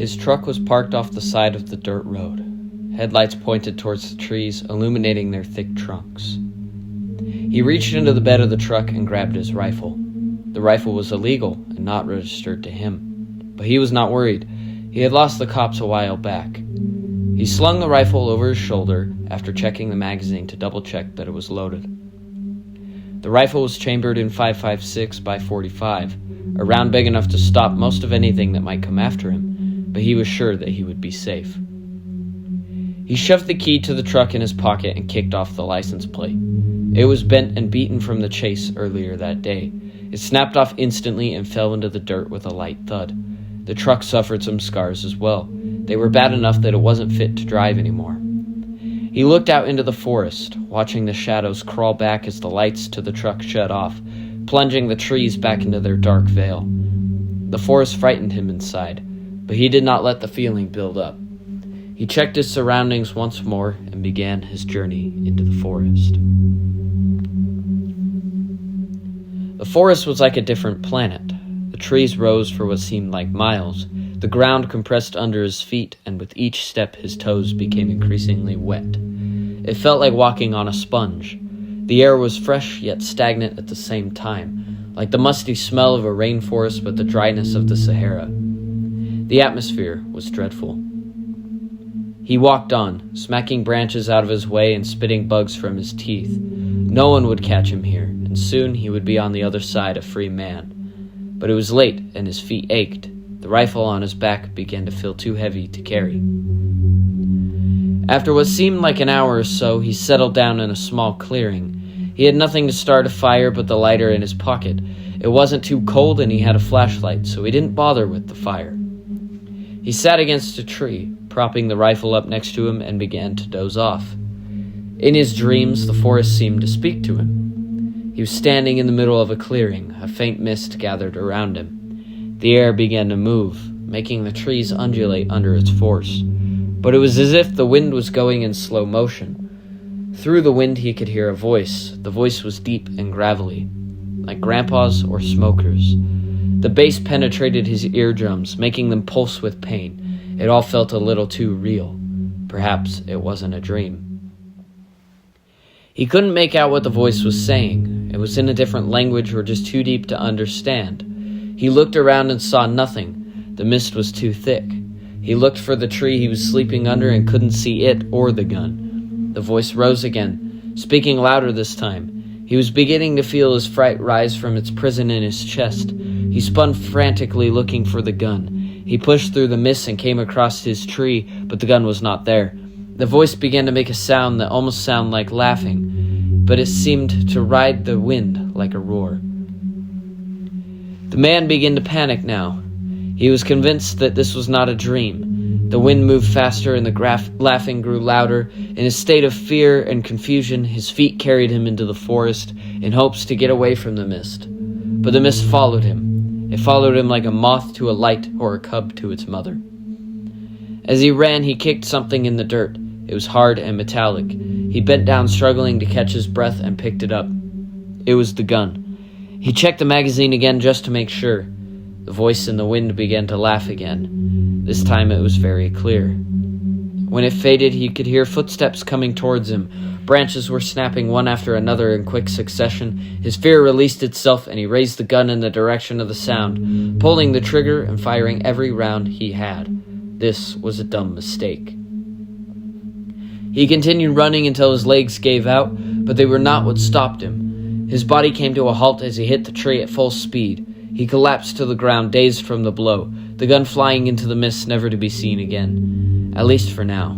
His truck was parked off the side of the dirt road. Headlights pointed towards the trees, illuminating their thick trunks. He reached into the bed of the truck and grabbed his rifle. The rifle was illegal and not registered to him, but he was not worried. He had lost the cops a while back. He slung the rifle over his shoulder after checking the magazine to double-check that it was loaded. The rifle was chambered in 5.56 by 45, a round big enough to stop most of anything that might come after him, but he was sure that he would be safe. He shoved the key to the truck in his pocket and kicked off the license plate. It was bent and beaten from the chase earlier that day. It snapped off instantly and fell into the dirt with a light thud. The truck suffered some scars as well. They were bad enough that it wasn't fit to drive anymore. He looked out into the forest, watching the shadows crawl back as the lights to the truck shut off, plunging the trees back into their dark veil. The forest frightened him inside, but he did not let the feeling build up. He checked his surroundings once more and began his journey into the forest. The forest was like a different planet. The trees rose for what seemed like miles. The ground compressed under his feet, and with each step his toes became increasingly wet. It felt like walking on a sponge. The air was fresh yet stagnant at the same time, like the musty smell of a rainforest but the dryness of the Sahara. The atmosphere was dreadful. He walked on, smacking branches out of his way and spitting bugs from his teeth. No one would catch him here, and soon he would be on the other side a free man. But it was late, and his feet ached. The rifle on his back began to feel too heavy to carry. After what seemed like an hour or so, he settled down in a small clearing. He had nothing to start a fire but the lighter in his pocket. It wasn't too cold, and he had a flashlight, so he didn't bother with the fire. He sat against a tree, propping the rifle up next to him, and began to doze off. In his dreams, the forest seemed to speak to him. He was standing in the middle of a clearing. A faint mist gathered around him. The air began to move, making the trees undulate under its force. But it was as if the wind was going in slow motion. Through the wind he could hear a voice. The voice was deep and gravelly, like Grandpa's or Smoker's. The bass penetrated his eardrums, making them pulse with pain. It all felt a little too real. Perhaps it wasn't a dream. He couldn't make out what the voice was saying. It was in a different language or just too deep to understand. He looked around and saw nothing. The mist was too thick. He looked for the tree he was sleeping under and couldn't see it or the gun. The voice rose again, speaking louder this time. He was beginning to feel his fright rise from its prison in his chest. He spun frantically looking for the gun. He pushed through the mist and came across his tree, but the gun was not there. The voice began to make a sound that almost sounded like laughing, but it seemed to ride the wind like a roar. The man began to panic now. He was convinced that this was not a dream. The wind moved faster and the laughing grew louder. In a state of fear and confusion, his feet carried him into the forest in hopes to get away from the mist. But the mist followed him. It followed him like a moth to a light or a cub to its mother. As he ran, he kicked something in the dirt. It was hard and metallic. He bent down, struggling to catch his breath, and picked it up. It was the gun. He checked the magazine again just to make sure. The voice in the wind began to laugh again. This time it was very clear. When it faded, he could hear footsteps coming towards him. Branches were snapping one after another in quick succession. His fear released itself, and he raised the gun in the direction of the sound, pulling the trigger and firing every round he had. This was a dumb mistake. He continued running until his legs gave out, but they were not what stopped him. His body came to a halt as he hit the tree at full speed. He collapsed to the ground, dazed from the blow, the gun flying into the mist, never to be seen again, at least for now.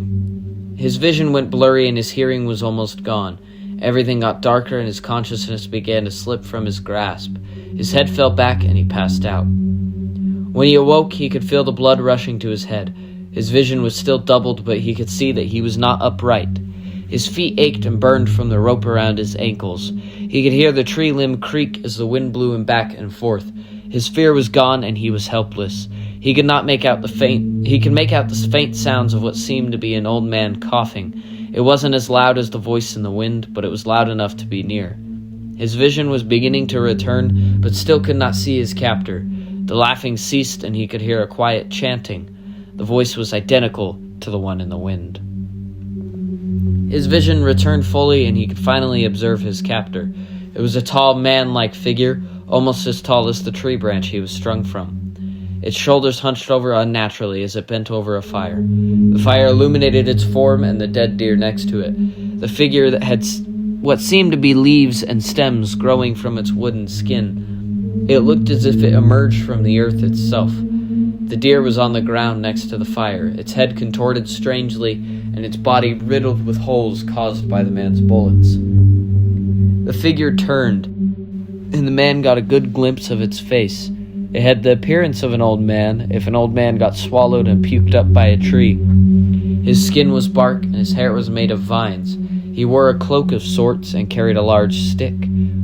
His vision went blurry and his hearing was almost gone. Everything got darker and his consciousness began to slip from his grasp. His head fell back and he passed out. When he awoke, he could feel the blood rushing to his head. His vision was still doubled, but he could see that he was not upright. His feet ached and burned from the rope around his ankles. He could hear the tree limb creak as the wind blew him back and forth. His fear was gone and he was helpless. He could make out the faint sounds of what seemed to be an old man coughing. It wasn't as loud as the voice in the wind, but it was loud enough to be near. His vision was beginning to return, but still could not see his captor. The laughing ceased and he could hear a quiet chanting. The The voice was identical to the one in the wind. His vision returned fully, and he could finally observe his captor. It was a tall, man-like figure, almost as tall as the tree branch he was strung from. Its shoulders hunched over unnaturally as it bent over a fire. The fire illuminated its form and the dead deer next to it. The figure that had what seemed to be leaves and stems growing from its wooden skin. It looked as if it emerged from the earth itself. The deer was on the ground next to the fire, its head contorted strangely, and its body riddled with holes caused by the man's bullets. The figure turned, and the man got a good glimpse of its face. It had the appearance of an old man, if an old man got swallowed and puked up by a tree. His skin was bark, and his hair was made of vines. He wore a cloak of sorts and carried a large stick,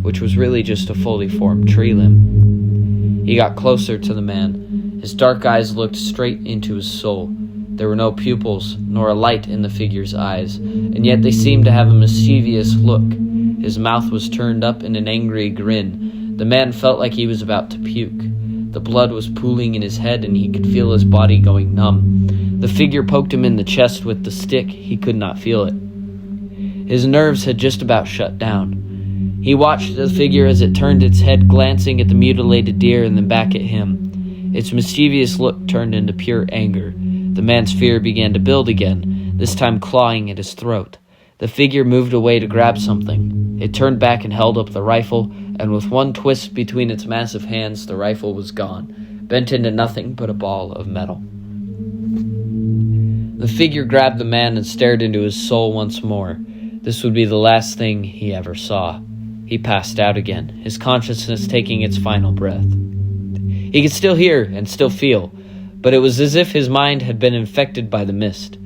which was really just a fully formed tree limb. He got closer to the man. His dark eyes looked straight into his soul. There were no pupils, nor a light in the figure's eyes, and yet they seemed to have a mischievous look. His mouth was turned up in an angry grin. The man felt like he was about to puke. The blood was pooling in his head, and he could feel his body going numb. The figure poked him in the chest with the stick. He could not feel it. His nerves had just about shut down. He watched the figure as it turned its head, glancing at the mutilated deer and then back at him. Its mischievous look turned into pure anger. The man's fear began to build again, this time clawing at his throat. The figure moved away to grab something. It turned back and held up the rifle, and with one twist between its massive hands, the rifle was gone, bent into nothing but a ball of metal. The figure grabbed the man and stared into his soul once more. This would be the last thing he ever saw. He passed out again, his consciousness taking its final breath. He could still hear and still feel, but it was as if his mind had been infected by the mist.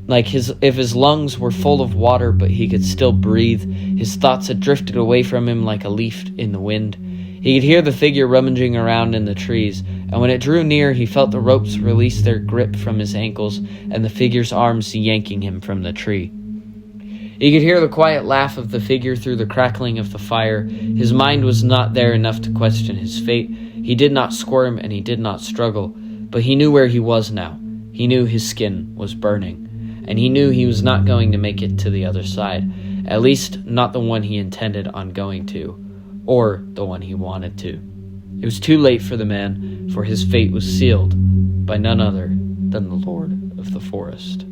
Like if his lungs were full of water, but he could still breathe. His thoughts had drifted away from him like a leaf in the wind. He could hear the figure rummaging around in the trees, and when it drew near, he felt the ropes release their grip from his ankles and the figure's arms yanking him from the tree. He could hear the quiet laugh of the figure through the crackling of the fire. His mind was not there enough to question his fate. He did not squirm and he did not struggle, but he knew where he was now. He knew his skin was burning. And he knew he was not going to make it to the other side, at least not the one he intended on going to, or the one he wanted to. It was too late for the man, for his fate was sealed by none other than the Lord of the Forest.